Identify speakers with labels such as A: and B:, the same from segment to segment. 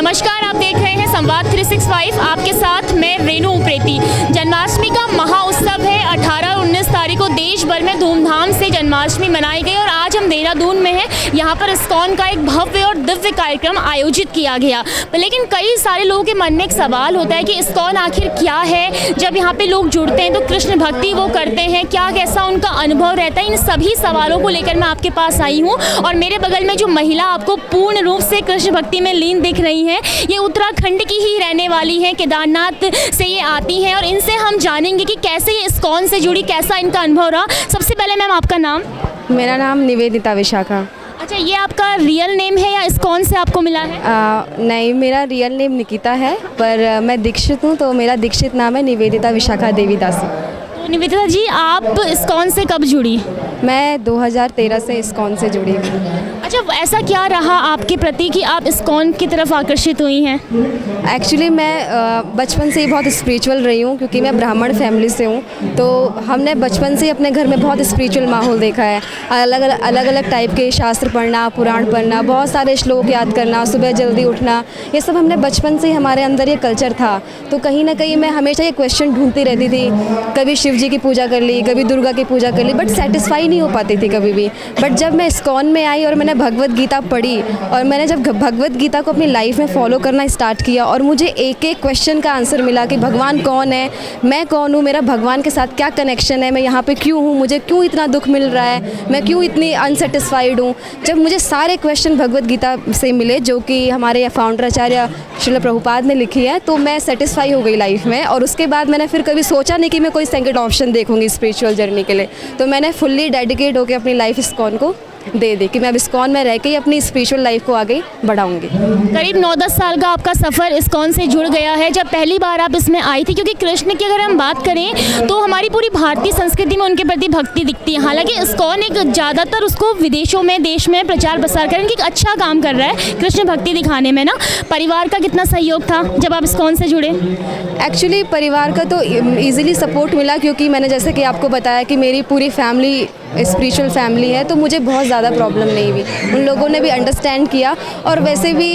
A: नमस्कार, आप देख रहे हैं संवाद 365। आपके साथ मैं रेणु उप्रेती। जन्माष्टमी का महाउत्सव है। 18 और 19 तारीख को देश भर में धूमधाम से जन्माष्टमी मनाई गई और आज हम देहरादून में हैं। यहाँ पर इस्कॉन का एक भव्य और दिव्य कार्यक्रम आयोजित किया गया। लेकिन कई सारे लोगों के मन में एक सवाल होता है कि इस्कॉन आखिर क्या है। जब यहाँ पे लोग जुड़ते हैं तो कृष्ण भक्ति वो करते हैं क्या, कैसा उनका अनुभव रहता है, इन सभी सवालों को लेकर मैं आपके पास आई हूँ। और मेरे बगल में जो महिला आपको पूर्ण रूप से कृष्ण भक्ति में लीन दिख रही हैं, ये उत्तराखंड की ही रहने वाली हैं, केदारनाथ से ये आती हैं और इनसे हम जानेंगे कि कैसे ये इस्कॉन से जुड़ी, कैसा इनका अनुभव रहा। सबसे पहले मैम आपका नाम?
B: मेरा नाम निवेदिता विशाखा।
A: अच्छा, ये आपका रियल नेम है या इस्कॉन से आपको मिला है?
B: नहीं, मेरा रियल नेम निकिता है, पर मैं दीक्षित हूँ तो मेरा दीक्षित नाम है निवेदिता विशाखा देवीदासी।
A: तो निवेदिता जी, आप इस्कॉन से कब जुड़ी?
B: मैं 2013 से इस्कॉन से जुड़ी हूँ।
A: अच्छा, ऐसा क्या रहा आपके प्रति कि आप इस्कॉन की तरफ आकर्षित हुई हैं?
B: एक्चुअली मैं बचपन से ही बहुत स्पिरिचुअल रही हूँ, क्योंकि मैं ब्राह्मण फैमिली से हूँ। तो हमने बचपन से ही अपने घर में बहुत स्पिरिचुअल माहौल देखा है। अलग अलग टाइप के शास्त्र पढ़ना, पुराण पढ़ना, बहुत सारे श्लोक याद करना, सुबह जल्दी उठना, ये सब हमने बचपन से ही, हमारे अंदर ये कल्चर था। तो कहीं ना कहीं मैं हमेशा ये क्वेश्चन ढूंढती रहती थी। कभी शिव जी की पूजा कर ली, कभी दुर्गा की पूजा कर ली, बट सेटिस्फाई नहीं हो पाती थी कभी भी। बट जब मैं इस्कॉन में आई और मैंने भगवत गीता पढ़ी और मैंने जब भगवत गीता को अपनी लाइफ में फॉलो करना स्टार्ट किया और मुझे एक एक क्वेश्चन का आंसर मिला कि भगवान कौन है, मैं कौन हूँ, मेरा भगवान के साथ क्या कनेक्शन है, मैं यहाँ पे क्यों हूँ, मुझे क्यों इतना दुख मिल रहा है, मैं क्यों इतनी अनसेटिस्फाइड हूँ। जब मुझे सारे क्वेश्चन भगवत गीता से मिले, जो कि हमारे फाउंडर आचार्य श्रील प्रभुपाद ने लिखी है, तो मैं सेटिस्फाई हो गई लाइफ में। और उसके बाद मैंने फिर कभी सोचा नहीं कि मैं कोई सेकंड ऑप्शन देखूंगी स्पिरिचुअल जर्नी के लिए। तो मैंने फुल्ली डेडिकेट होकर अपनी लाइफ इस्कॉन को दे दी कि मैं अब इस्कॉन में रह के ही अपनी स्पिरिचुअल लाइफ को आगे बढ़ाऊंगी।
A: करीब 9-10 साल का आपका सफ़र इस्कॉन से जुड़ गया है। जब पहली बार आप इसमें आई थी, क्योंकि कृष्ण की अगर हम बात करें तो हमारी पूरी भारतीय संस्कृति में उनके प्रति भक्ति दिखती है। हालांकि इस्कॉन एक ज़्यादातर उसको विदेशों में, देश में प्रचार प्रसार करने की एक अच्छा काम कर रहा है कृष्ण भक्ति दिखाने में ना। परिवार का कितना सहयोग था जब आप इस्कॉन से जुड़े?
B: एक्चुअली परिवार का तो ईज़िली सपोर्ट मिला, क्योंकि मैंने जैसे कि आपको बताया कि मेरी पूरी फैमिली स्पिरिचुअल फैमिली है, तो मुझे बहुत ज़्यादा प्रॉब्लम नहीं हुई। उन लोगों ने भी अंडरस्टैंड किया। और वैसे भी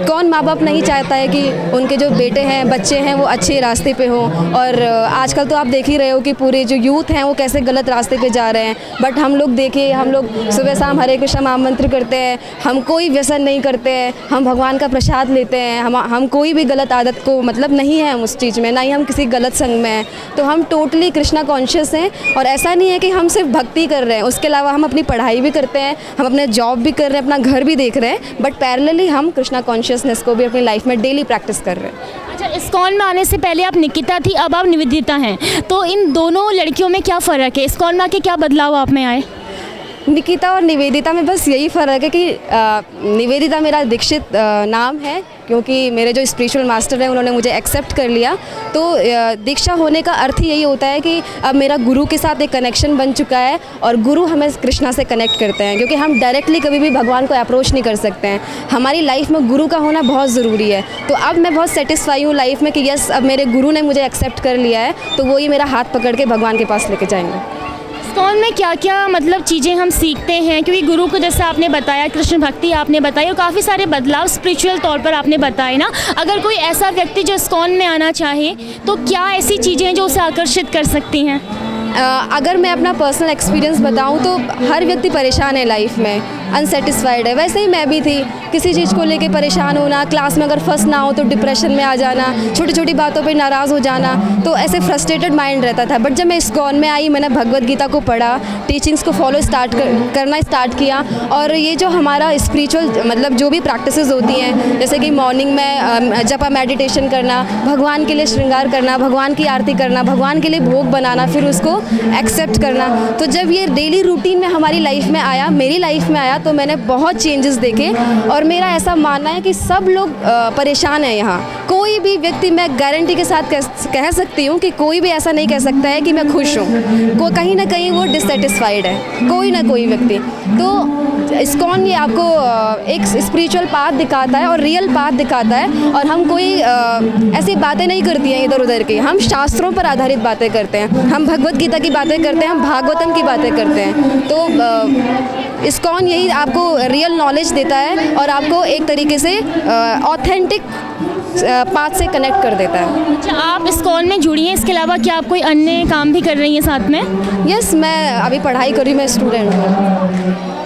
B: कौन माँ बाप नहीं चाहता है कि उनके जो बेटे हैं, बच्चे हैं, वो अच्छे रास्ते पे हों। और आजकल तो आप देख ही रहे हो कि पूरे जो यूथ हैं वो कैसे गलत रास्ते पे जा रहे हैं। बट हम लोग देखिए, हम लोग सुबह शाम हरे कृष्ण महामंत्र करते हैं, हम कोई व्यसन नहीं करते हैं, हम भगवान का प्रसाद लेते हैं, हम कोई भी गलत आदत को मतलब नहीं है हम उस चीज़ में, ना ही हम किसी गलत संग में हैं। तो हम टोटली कृष्णा कॉन्शियस हैं। और ऐसा नहीं है कि हम सिर्फ भक्ति कर रहे हैं, उसके अलावा हम अपनी पढ़ाई भी करते हैं, हम अपने जॉब भी कर रहे हैं, अपना घर भी देख रहे हैं, बट पैरेलली हम कृष्णा कॉन्शियसनेस को भी अपनी लाइफ में डेली प्रैक्टिस कर रहे हैं।
A: अच्छा, इस्कॉन में आने से पहले आप निकिता थी, अब आप निवेदिता हैं, तो इन दोनों लड़कियों में क्या फ़र्क है? इस्कॉन में आके क्या बदलाव आप में आए?
B: निकिता और निवेदिता में बस यही फ़र्क है कि निवेदिता मेरा दीक्षित नाम है, क्योंकि मेरे जो स्पिरिचुअल मास्टर हैं उन्होंने मुझे एक्सेप्ट कर लिया। तो दीक्षा होने का अर्थ यही होता है कि अब मेरा गुरु के साथ एक कनेक्शन बन चुका है और गुरु हमें कृष्णा से कनेक्ट करते हैं, क्योंकि हम डायरेक्टली कभी भी भगवान को अप्रोच नहीं कर सकते हैं। हमारी लाइफ में गुरु का होना बहुत ज़रूरी है। तो अब मैं बहुत सेटिस्फाई हूँ लाइफ में कि यस, अब मेरे गुरु ने मुझे एक्सेप्ट कर लिया है, तो वो ही मेरा हाथ पकड़ के भगवान के पास लेके जाएंगे।
A: इस्कॉन में क्या क्या मतलब चीज़ें हम सीखते हैं? क्योंकि गुरु को जैसे आपने बताया, कृष्ण भक्ति आपने बताई और काफ़ी सारे बदलाव स्पिरिचुअल तौर पर आपने बताए ना। अगर कोई ऐसा व्यक्ति जो इस्कॉन में आना चाहे तो क्या ऐसी चीज़ें हैं जो उसे आकर्षित कर सकती हैं?
B: अगर मैं अपना पर्सनल एक्सपीरियंस बताऊं तो हर व्यक्ति परेशान है लाइफ में, अनसेटिस्फाइड है। वैसे ही मैं भी थी, किसी चीज़ को लेके परेशान होना, क्लास में अगर फर्स्ट ना हो तो डिप्रेशन में आ जाना, छोटी छोटी बातों पे नाराज़ हो जाना, तो ऐसे फ्रस्ट्रेटेड माइंड रहता था। बट जब मैं इस्कॉन में आई, मैंने भगवत गीता को पढ़ा, टीचिंग्स को फॉलो करना स्टार्ट किया। और ये जो हमारा स्पिरिचुअल मतलब जो भी प्रैक्टिसेस होती हैं, जैसे कि मॉर्निंग में जपा मेडिटेशन करना, भगवान के लिए श्रृंगार करना, भगवान की आरती करना, भगवान के लिए भोग बनाना, फिर उसको एक्सेप्ट करना, तो जब ये डेली रूटीन में हमारी लाइफ में आया, मेरी लाइफ में आया, तो मैंने बहुत चेंजेस देखे। और मेरा ऐसा मानना है कि सब लोग परेशान हैं यहाँ। कोई भी व्यक्ति, मैं गारंटी के साथ कह सकती हूँ कि कोई भी ऐसा नहीं कह सकता है कि मैं खुश हूँ। कहीं ना कहीं वो डिससेटिस्फाइड है, कोई ना कोई व्यक्ति। तो इस्कॉन ये आपको एक स्पिरिचुअल पाथ दिखाता है और रियल पाथ दिखाता है। और हम कोई ऐसी बातें नहीं करती हैं इधर उधर की, हम शास्त्रों पर आधारित बातें करते हैं, हम भगवत गीता की बातें करते हैं, हम भागवतम की बातें करते हैं। तो इस्कॉन यही आपको रियल नॉलेज देता है और आपको एक तरीके से ऑथेंटिक पाथ से कनेक्ट कर देता है।
A: अच्छा, आप इस्कॉन में जुड़ी हैं, इसके अलावा क्या आप कोई अन्य काम भी कर रही हैं साथ में?
B: यस, मैं अभी पढ़ाई कर रही हूँ, मैं स्टूडेंट हूँ।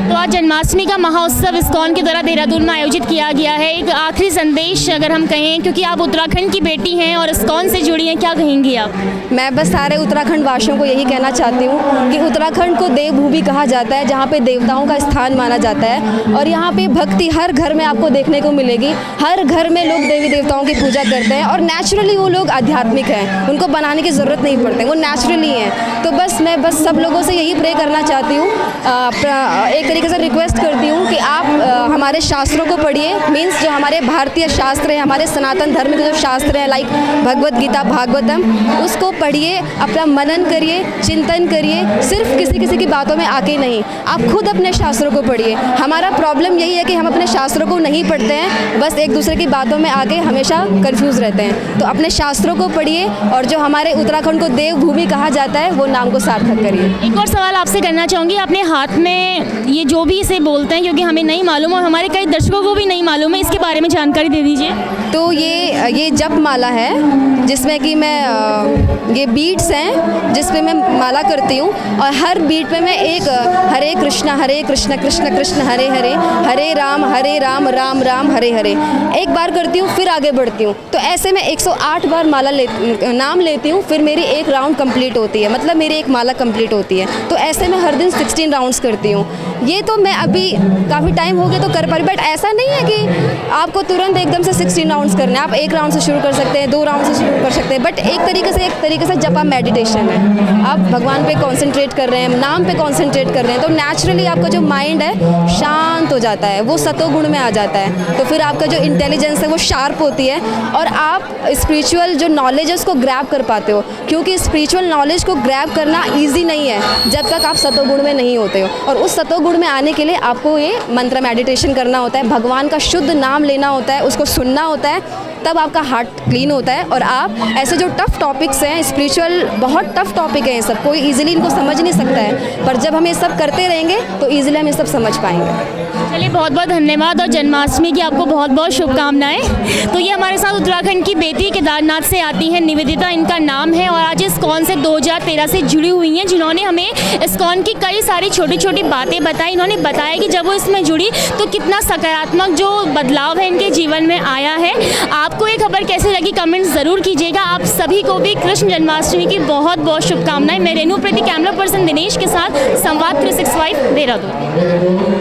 A: तो आज जन्माष्टमी का महाउत्सव इस्कॉन के द्वारा देहरादून में आयोजित किया गया है। एक आखिरी संदेश अगर हम कहें, क्योंकि आप उत्तराखंड की बेटी हैं और इस्कॉन से जुड़ी हैं, क्या कहेंगी आप?
B: मैं बस सारे उत्तराखंड वासियों को यही कहना चाहती हूँ कि उत्तराखंड को देवभूमि कहा जाता है, जहाँ पे देवताओं का स्थान माना जाता है और यहाँ पे भक्ति हर घर में आपको देखने को मिलेगी। हर घर में लोग देवी देवताओं की पूजा करते हैं और नेचुरली वो लोग आध्यात्मिक हैं, उनको बनाने की ज़रूरत नहीं पड़ती, वो नेचुरली हैं। तो मैं बस सब लोगों से यही प्रे करना चाहती हूँ, एक तरीके से रिक्वेस्ट करती हूँ कि आप हमारे शास्त्रों को पढ़िए। मीन्स जो हमारे भारतीय शास्त्र हैं, हमारे सनातन धर्म के जो शास्त्र हैं लाइक भगवद गीता, भागवतम, उसको पढ़िए, अपना मनन करिए, चिंतन करिए, सिर्फ किसी की बातों में आके नहीं, आप खुद अपने शास्त्रों को पढ़िए। हमारा प्रॉब्लम यही है कि हम अपने शास्त्रों को नहीं पढ़ते हैं, बस एक दूसरे की बातों में आके हमेशा कंफ्यूज रहते हैं। तो अपने शास्त्रों को पढ़िए और जो हमारे उत्तराखंड को देवभूमि कहा जाता है वो नाम को सार्थक करिए।
A: एक और सवाल आपसे करना चाहूँगी, अपने हाथ में ये जो भी इसे बोलते हैं, क्योंकि हमें नहीं मालूम और हमारे कई दर्शकों को भी नहीं मालूम है, इसके बारे में जानकारी दे दीजिए।
B: तो ये जप माला है जिसमें कि मैं ये बीट्स हैं जिसपे मैं माला करती हूँ और हर बीट पे मैं एक हरे कृष्ण कृष्ण कृष्ण हरे हरे, हरे राम राम राम हरे हरे एक बार करती हूँ, फिर आगे बढ़ती हूँ। तो ऐसे मैं 108 बार नाम लेती हूँ, फिर मेरी एक राउंड कंप्लीट होती है, मतलब मेरी एक माला कंप्लीट होती है। तो ऐसे मैं हर दिन 16 राउंड्स करती हूँ। ये तो मैं अभी काफ़ी टाइम हो गया तो कर पा रही, बट ऐसा नहीं है कि आपको तुरंत एकदम से 16 राउंड्स करने हैं। आप 1 राउंड से शुरू कर सकते हैं, 2 राउंड से शुरू कर सकते हैं, बट एक तरीके से जपा मेडिटेशन है। आप भगवान पे कंसंट्रेट कर रहे हैं, नाम पे कंसंट्रेट कर रहे हैं, तो नेचुरली आपका जो माइंड है शांत हो जाता है, वो सतोगुण में आ जाता है। तो फिर आपका जो इंटेलिजेंस है वो शार्प होती है और आप स्पिरिचुअल जो नॉलेज है उसको ग्रैब कर पाते हो, क्योंकि स्पिरिचुअल नॉलेज को ग्रैब करना ईजी नहीं है जब तक आप सतोगुण में नहीं होते हो। और उस सतोगुण में आने के लिए आपको ये मंत्र मेडिटेशन करना होता है, भगवान का शुद्ध नाम लेना होता है, उसको सुनना होता है, तब आपका हार्ट क्लीन होता है। और आप ऐसे जो टफ़ टॉपिक्स हैं, स्पिरिचुअल बहुत टफ़ टॉपिक है ये सब, कोई इजीली इनको समझ नहीं सकता है, पर जब हम ये सब करते रहेंगे तो इजीली हम ये सब समझ पाएंगे।
A: चलिए, बहुत बहुत धन्यवाद और जन्माष्टमी की आपको बहुत बहुत शुभकामनाएं। तो ये हमारे साथ उत्तराखंड की बेटी केदारनाथ से आती हैं, निवेदिता इनका नाम है और आज इस्कॉन से 2013 से जुड़ी हुई हैं, जिन्होंने हमें इस्कॉन की कई सारी छोटी छोटी बातें बताई। इन्होंने बताया कि जब वो इसमें जुड़ी तो कितना सकारात्मक जो बदलाव है इनके जीवन में आया है। आपको ये खबर कैसी लगी कमेंट्स ज़रूर कीजिएगा। आप सभी को भी कृष्ण जन्माष्टमी की बहुत बहुत शुभकामनाएं। मैं रेनू प्रीति, कैमरा पर्सन दिनेश के साथ, संवाद 365 देहरादून।